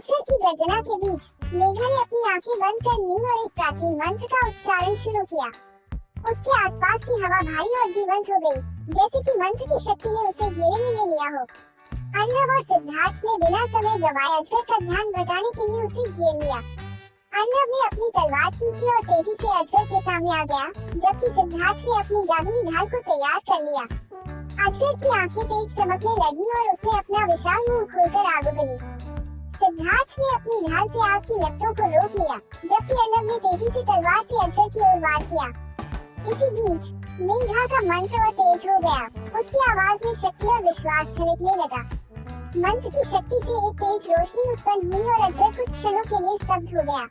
अजगर की गर्जना के बीच मेघा ने अपनी आंखें बंद कर ली और एक प्राचीन मंत्र का उच्चारण शुरू किया। उसके आसपास की हवा भारी और जीवंत हो गई, जैसे कि मंत्र की शक्ति ने उसे घेरे में ले लिया हो। अर्णव और सिद्धार्थ ने बिना समय गवाए अजगर का ध्यान बटाने के लिए उसे घेर लिया। अर्णव ने अपनी तलवार खींची और तेजी से अजगर के सामने आ गया, जबकि सिद्धार्थ ने अपनी जादुई ढाल को तैयार कर लिया। अजगर की आंखें तेज चमकने लगी और उसने अपना विशाल मुंह खोलकर आग उगली। सिद्धार्थ ने अपनी ढाल से आग की लपटों को रोक लिया, जबकि अर्णव ने तेजी से तलवार से अजगर की ओर वार किया। इसी बीच मेघा का मंत्र और तेज हो गया। उसकी आवाज में शक्ति और विश्वास झलकने लगा। मंत्र की शक्ति से एक तेज रोशनी उत्पन्न हुई और अजगर कुछ क्षणों के लिए स्तब्ध हो गया।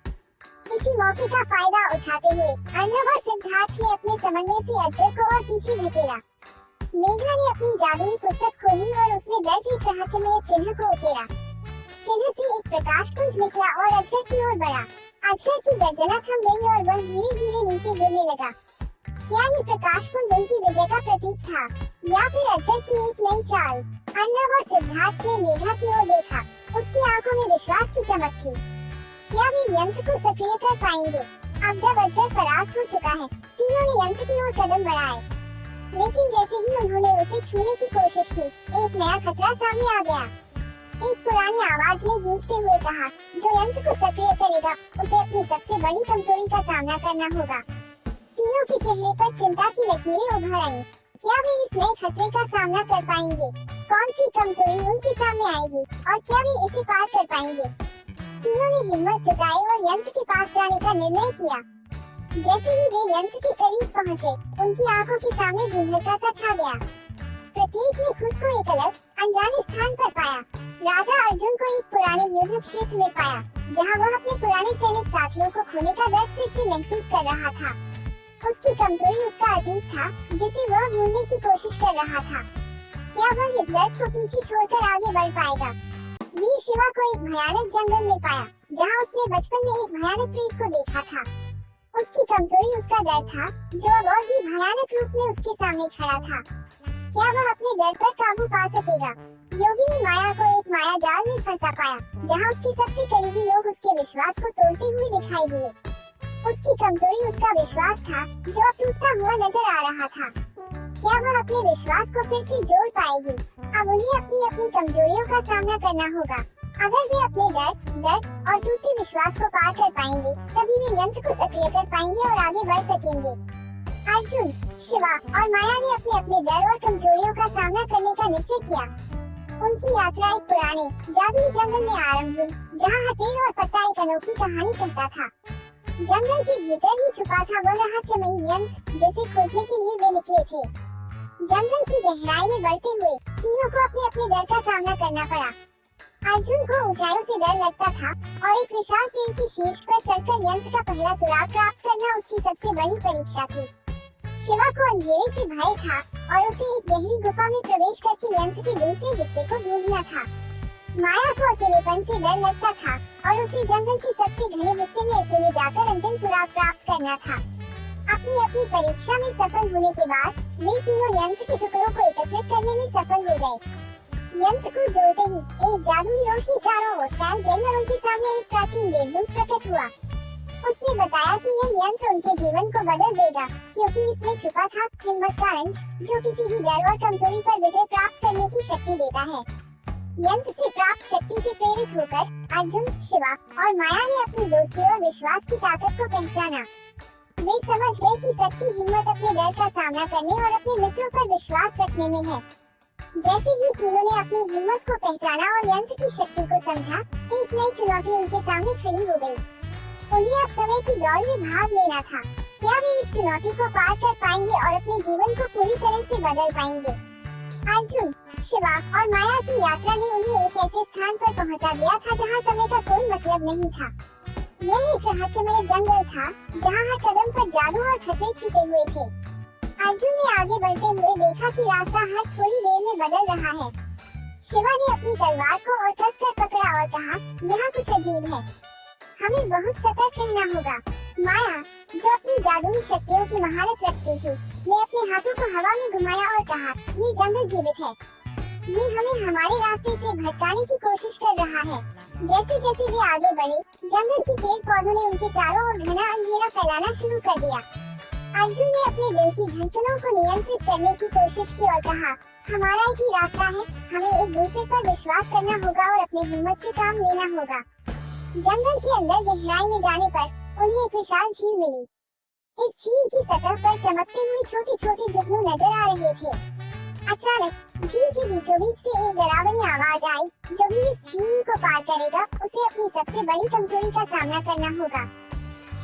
इसी मौके का फायदा उठाते हुए अर्णव और सिद्धार्थ ने अपने समन्वय से अजगर को और पीछे धकेला। मेघा ने अपनी जादुई पुस्तक खोली और उसमें दर्ज एक रहस्यमय चिन्ह को उकेरा। चिन्ह से एक प्रकाश पुंज निकला और अजगर की ओर बढ़ा। अजगर की गर्जना थम गई और वह धीरे-धीरे नीचे गिरने लगा। क्या ये प्रकाश पुंज उनकी विजय का प्रतीक था, या फिर अजगर की एक नई चाल? अर्णव और सिद्धार्थ ने मेघा की ओर देखा। उसकी आंखों में विश्वास की चमक थी। क्या वे यंत्र को सक्रिय कर पाएंगे? अब जब अजगर परास्त हो चुका है, तीनों ने यंत्र की ओर कदम बढ़ाए। लेकिन जैसे ही उन्होंने उसे छूने की कोशिश की, एक नया खतरा सामने आ गया। एक पुरानी आवाज ने गूंजते हुए कहा, जो यंत्र को सक्रिय करेगा, उसे अपनी सबसे बड़ी कमजोरी का सामना करना होगा। तीनों के चेहरे पर चिंता की लकीरें उभर आईं। क्या वे इस नए खतरे का सामना कर पाएंगे? कौन सी कमजोरी उनके सामने आएगी और क्या वे इसे पार कर पाएंगे? तीनों ने हिम्मत जुटाई और यंत्र के पास जाने का निर्णय किया। जैसे ही वे यंत्र के करीब पहुंचे, उनकी आंखों के सामने धुंधलता सा छा गया। प्रत्येक ने खुद को एक अलग, अनजाने स्थान पर पाया। राजा अर्जुन को एक पुराने युद्ध क्षेत्र में पाया, जहां वह अपने पुराने सैनिक साथियों को खोने का दर्द फिर से महसूस कर रहा था। उसकी कमजोरी उसका अतीत था, जिसे वह भूलने की कोशिश कर रहा था। क्या वह इस दर्द को पीछे छोड़कर आगे बढ़ पाएगा? वीर शिवा को एक भयानक जंगल में पाया, जहां उसने बचपन में एक भयानक प्रेत को देखा था। उसकी कमजोरी उसका डर था, जो अब और भी भयानक रूप में उसके सामने खड़ा था। क्या वह अपने डर पर काबू पा सकेगा? योगिनी माया को एक माया जाल में फंसा पाया, जहां उसके सबसे करीबी लोग उसके विश्वास को तोड़ते हुए दिखाई दिए। उसकी कमजोरी उसका विश्वास था, जो अब टूटता हुआ नजर आ रहा था। क्या वह अपने विश्वास को फिर से जोड़ पाएगी? अब उन्हें अपनी अपनी कमजोरियों का सामना करना होगा। अगर वे अपने डर और टूटते विश्वास को पार कर पाएंगे, तभी वे यंत्र को सक्रिय कर पाएंगे और आगे बढ़ सकेंगे। अर्जुन, शिवा और माया ने अपने अपने डर और कमजोरियों का सामना करने का निश्चय किया। उनकी यात्रा एक पुराने जादुई जंगल में आरंभ हुई, जहां हर पेड़ और पत्ता एक अनोखी कहानी कहता था। जंगल के भीतर ही छुपा था वह रहस्यमयी यंत्र, जिसे खोजने के लिए वे निकले थे। जंगल की गहराई में बढ़ते हुए तीनों को अपने अपने डर का सामना करना पड़ा। अर्जुन को ऊंचाइयों से डर लगता था और एक विशाल पेड़ की शीर्ष पर चढ़कर यंत्र का पहला सुराग प्राप्त करना उसकी सबसे बड़ी परीक्षा थी। शिवा को अंधेरे से भय था और उसे एक गहरी गुफा में प्रवेश करके यंत्र के दूसरे हिस्से को ढूंढना था। माया को अकेलेपन से डर लगता था और उसे जंगल के सबसे घने हिस्से में अकेले जाकर अंतिम सुराग प्राप्त करना था। अपनी अपनी परीक्षा में सफल होने के बाद वे तीनों यंत्र के टुकड़ों को एकत्रित करने में सफल हो गए। यंत्र को जोड़ते ही एक जादुई रोशनी चारों ओर फैल गई और उनके सामने एक प्राचीन देवदूत प्रकट हुआ। उसने बताया कि यह यंत्र उनके जीवन को बदल देगा, क्योंकि इसमें छुपा था हिम्मत का अंश, जो किसी भी डर और कमजोरी पर विजय प्राप्त करने की शक्ति देता है। यंत्र से प्राप्त शक्ति से प्रेरित होकर अर्जुन, शिवा और माया ने अपनी दोस्ती और विश्वास की ताकत को पहचाना। वे समझ गए कि सच्ची हिम्मत अपने डर का सामना करने और अपने मित्रों पर विश्वास रखने में है। जैसे ही तीनों ने अपनी हिम्मत को पहचाना और यंत्र की शक्ति को समझा, एक नई चुनौती उनके सामने खड़ी हो गई। उन्हें अब समय की दौड़ में भाग लेना था। क्या वे इस चुनौती को पार कर पाएंगे और अपने जीवन को पूरी तरह से बदल पाएंगे? अर्जुन, शिवा और माया की यात्रा ने उन्हें एक ऐसे स्थान पर पहुंचा दिया था जहां समय का कोई मतलब नहीं था। यह एक रहस्यमय जंगल था, जहां हर कदम पर जादू और खतरे छिपे हुए थे। अर्जुन ने आगे बढ़ते हुए देखा कि रास्ता हर थोड़ी देर में बदल रहा है। शिवा ने अपनी तलवार को और कसकर पकड़ा और कहा, यहाँ कुछ अजीब है, हमें बहुत सतर्क रहना होगा। माया, जो अपनी जादुई शक्तियों की महारत रखती थी, ने अपने हाथों को हवा में घुमाया और कहा, ये जंगल जीवित है। ये हमें हमारे रास्ते से भटकाने की कोशिश कर रहा है। जैसे जैसे वे आगे बढ़े, जंगल के पेड़ पौधों ने उनके चारों ओर घना अंधेरा फैलाना शुरू कर दिया। अर्जुन ने अपने दिल की धड़कनों को नियंत्रित करने की कोशिश की और कहा, हमारा एक ही रास्ता है, हमें एक दूसरे पर विश्वास करना होगा और अपनी हिम्मत से काम लेना होगा। जंगल के अंदर गहराई में जाने पर उन्हें एक विशाल झील मिली। इस झील की सतह पर चमकते हुए छोटे छोटे जुगनू नजर आ रहे थे। अचानक झील के बीचों बीच से एक डरावनी आवाज आई, जो भी इस झील को पार करेगा उसे अपनी सबसे बड़ी कमजोरी का सामना करना होगा।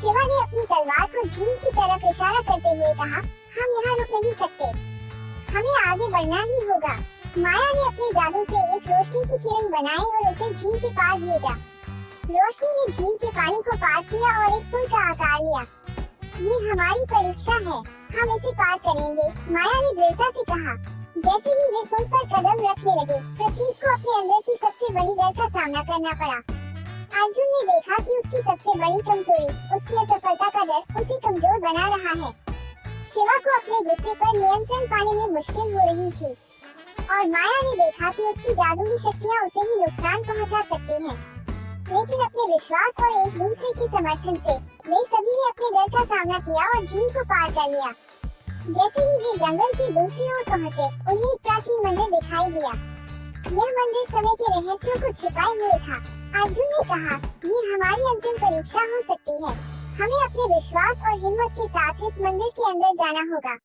शिवा ने अपनी तलवार को झील की तरफ इशारा करते हुए कहा, हम यहाँ रुक नहीं सकते, हमें आगे बढ़ना ही होगा। माया ने अपने जादू से एक रोशनी की किरण बनाई और उसे झील के पार भेजा। रोशनी ने झील के पानी को पार किया और एक पुल का आकार लिया। ये हमारी परीक्षा है, हम इसे पार करेंगे, माया ने दृढ़ता से कहा। जैसे ही वे पुल पर कदम रखने लगे, प्रतीक को अपने अंदर की सबसे बड़ी डर का सामना करना पड़ा। अर्जुन ने देखा कि उसकी सबसे बड़ी कमजोरी, उसकी असफलता का डर, उसे कमजोर बना रहा है। शिवा को अपने गुस्से पर नियंत्रण पाने में मुश्किल हो रही थी, और माया ने देखा कि उसकी जादुई शक्तियाँ उसे ही नुकसान पहुंचा सकती हैं। लेकिन अपने विश्वास और एक दूसरे के समर्थन से वे सभी ने अपने डर का सामना किया और झील को पार कर लिया। जैसे ही वे जंगल की दूसरी ओर पहुंचे, उन्हें एक प्राचीन मंदिर दिखाई दिया। यह मंदिर समय के रहस्यों को छिपाए हुए था। अर्जुन ने कहा, ये हमारी अंतिम परीक्षा हो सकती है, हमें अपने विश्वास और हिम्मत के साथ इस मंदिर के अंदर जाना होगा।